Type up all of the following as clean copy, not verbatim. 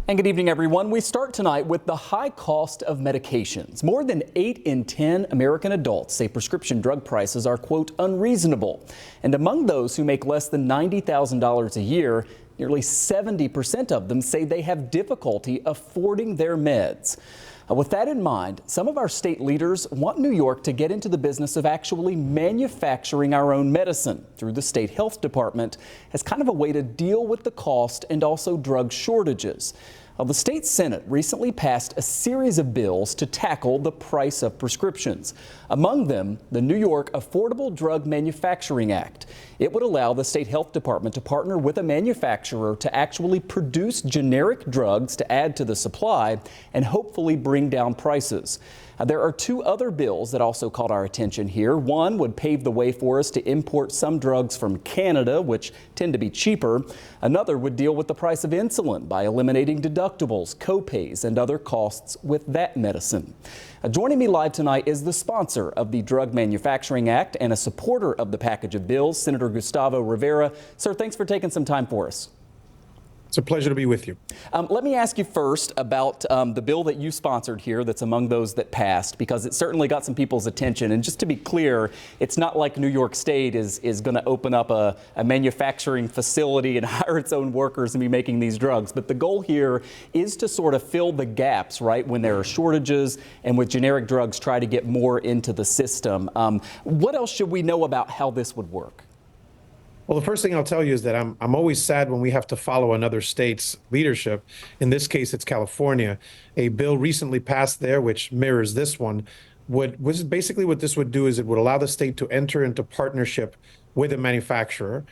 And good evening, everyone. We start tonight with the high cost of medications. More than 8 in 10 American adults say prescription drug prices are, quote, unreasonable. And among those who make less than $90,000 a year, nearly 70% of them say they have difficulty affording their meds. With that in mind, some of our state leaders want New York to get into the business of actually manufacturing our own medicine through the state health department as kind of a way to deal with the cost and also drug shortages. The state Senate recently passed a series of bills to tackle the price of prescriptions. Among them, the New York Affordable Drug Manufacturing Act. It would allow the state health department to partner with a manufacturer to actually produce generic drugs to add to the supply and hopefully bring down prices. There are two other bills that also caught our attention here. One would pave the way for us to import some drugs from Canada, which tend to be cheaper. Another would deal with the price of insulin by eliminating deductibles, copays, and other costs with that medicine. Joining me live tonight is the sponsor of the Drug Manufacturing Act and a supporter of the package of bills, Senator Gustavo Rivera. Sir, thanks for taking some time for us. It's a pleasure to be with you. Let me ask you first about the bill that you sponsored here that's among those that passed, because it certainly got some people's attention. And just to be clear, it's not like New York State is going to open up a manufacturing facility and hire its own workers and be making these drugs. But the goal here is to sort of fill the gaps, right, when there are shortages and with generic drugs try to get more into the system. What else should we know about how this would work? Well, the first thing I'll tell you is that I'm always sad when we have to follow another state's leadership. In this case, it's California. A bill recently passed there, which mirrors this one, was basically what this would do is it would allow the state to enter into partnership with a manufacturer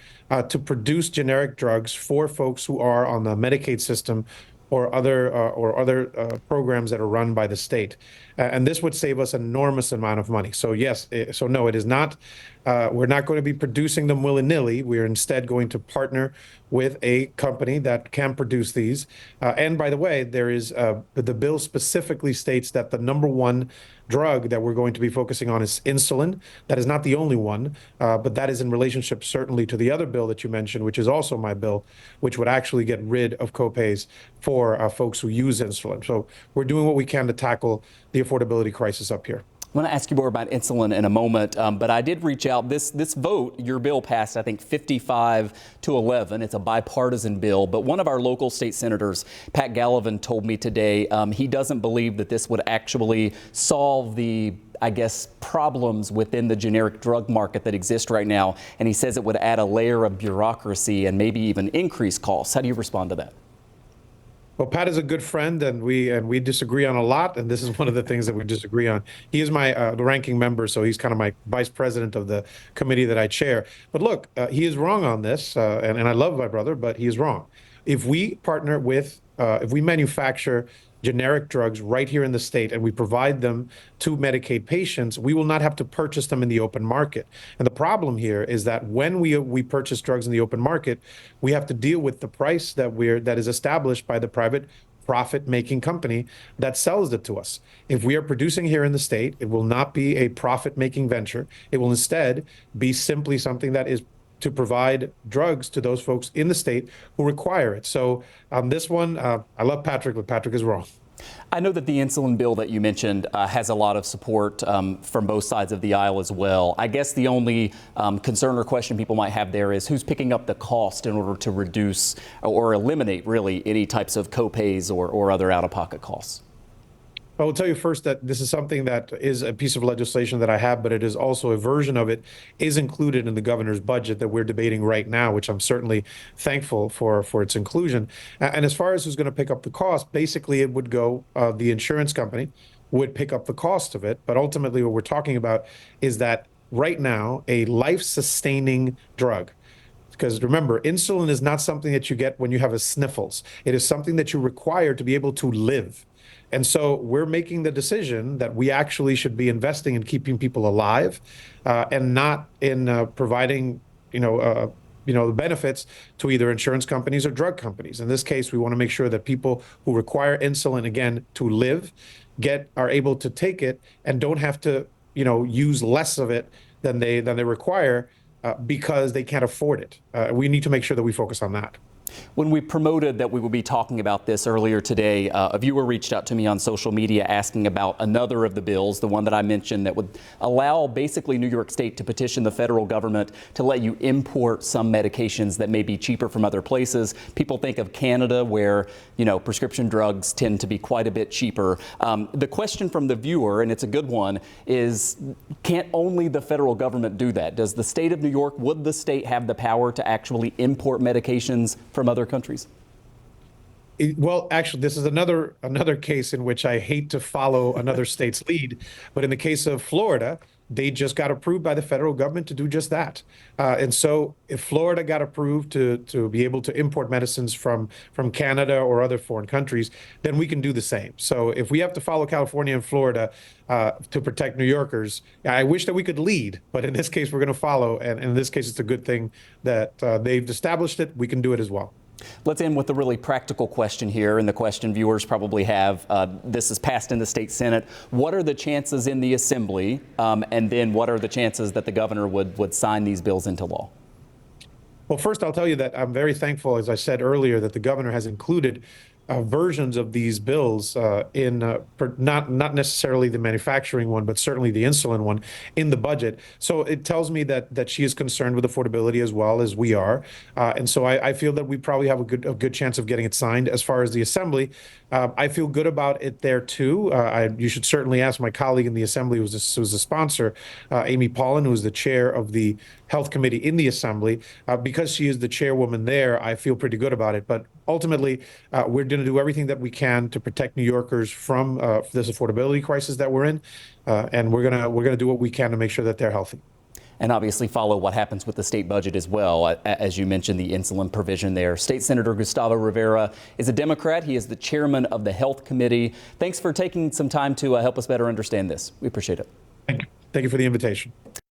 to produce generic drugs for folks who are on the Medicaid system or other programs that are run by the state. And this would save us an enormous amount of money. So yes, so no, it is not, we're not going to be producing them willy-nilly. We're instead going to partner with a company that can produce these. And by the way, there is, the bill specifically states that the number one drug that we're going to be focusing on is insulin. That is not the only one, but that is in relationship certainly to the other bill that you mentioned, which is also my bill, which would actually get rid of copays for folks who use insulin. So we're doing what we can to tackle the affordability crisis up here. I want to ask you more about insulin in a moment, but I did reach out. This vote, your bill passed, I think, 55-11. It's a bipartisan bill, but one of our local state senators, Pat Gallivan, told me today he doesn't believe that this would actually solve the, I guess, problems within the generic drug market that exist right now, and he says it would add a layer of bureaucracy and maybe even increase costs. How do you respond to that? Well, Pat is a good friend, and we disagree on a lot, and this is one of the things that we disagree on. He is my the ranking member, so he's kind of my vice president of the committee that I chair. But look, he is wrong on this, and I love my brother, but he is wrong. If we partner with, if we manufacture generic drugs right here in the state and we provide them to Medicaid patients, we will not have to purchase them in the open market. And the problem here is that when we purchase drugs in the open market, we have to deal with the price that is established by the private profit-making company that sells it to us. If we are producing here in the state, it will not be a profit-making venture. It will instead be simply something that is to provide drugs to those folks in the state who require it. So on this one, I love Patrick, but Patrick is wrong. I know that the insulin bill that you mentioned has a lot of support from both sides of the aisle as well. I guess the only concern or question people might have there is who's picking up the cost in order to reduce or eliminate really any types of copays or other out-of-pocket costs. I will tell you first that this is something that is a piece of legislation that I have, but it is also a version of it is included in the governor's budget that we're debating right now, which I'm certainly thankful for its inclusion. And as far as who's going to pick up the cost, basically it would go, the insurance company would pick up the cost of it. But ultimately what we're talking about is that right now, a life-sustaining drug, because remember, insulin is not something that you get when you have a sniffles. It is something that you require to be able to live. And so we're making the decision that we actually should be investing in keeping people alive and not in providing, the benefits to either insurance companies or drug companies. In this case, we want to make sure that people who require insulin, again, to live, are able to take it and don't have to, use less of it than they require because they can't afford it. We need to make sure that we focus on that. When we promoted that we would be talking about this earlier today, a viewer reached out to me on social media asking about another of the bills, the one that I mentioned that would allow basically New York State to petition the federal government to let you import some medications that may be cheaper from other places. People think of Canada where, prescription drugs tend to be quite a bit cheaper. The question from the viewer, and it's a good one, is can't only the federal government do that? Does the state of New York, would the state have the power to actually import medications from other countries? Well, actually, this is another case in which I hate to follow another state's lead, but in the case of Florida, they just got approved by the federal government to do just that. And so if Florida got approved to be able to import medicines from Canada or other foreign countries, then we can do the same. So if we have to follow California and Florida to protect New Yorkers, I wish that we could lead, but in this case, we're going to follow. And in this case, it's a good thing that they've established it. We can do it as well. Let's end with a really practical question here, and the question viewers probably have. This is passed in the state Senate. What are the chances in the Assembly, and then what are the chances that the governor would sign these bills into law? Well, first, I'll tell you that I'm very thankful, as I said earlier, that the governor has included versions of these bills not necessarily the manufacturing one, but certainly the insulin one in the budget. So it tells me that she is concerned with affordability as well as we are. And so I feel that we probably have a good chance of getting it signed. As far as the Assembly, I feel good about it there too. You should certainly ask my colleague in the Assembly, who's a sponsor, Amy Paulin, who is the chair of the Health Committee in the Assembly. Because she is the chairwoman there, I feel pretty good about it. But ultimately, we're going to do everything that we can to protect New Yorkers from this affordability crisis that we're in, and we're gonna do what we can to make sure that they're healthy. And obviously follow what happens with the state budget as well. As you mentioned, the insulin provision there. State Senator Gustavo Rivera is a Democrat. He is the chairman of the Health Committee. Thanks for taking some time to help us better understand this. We appreciate it. Thank you. Thank you for the invitation.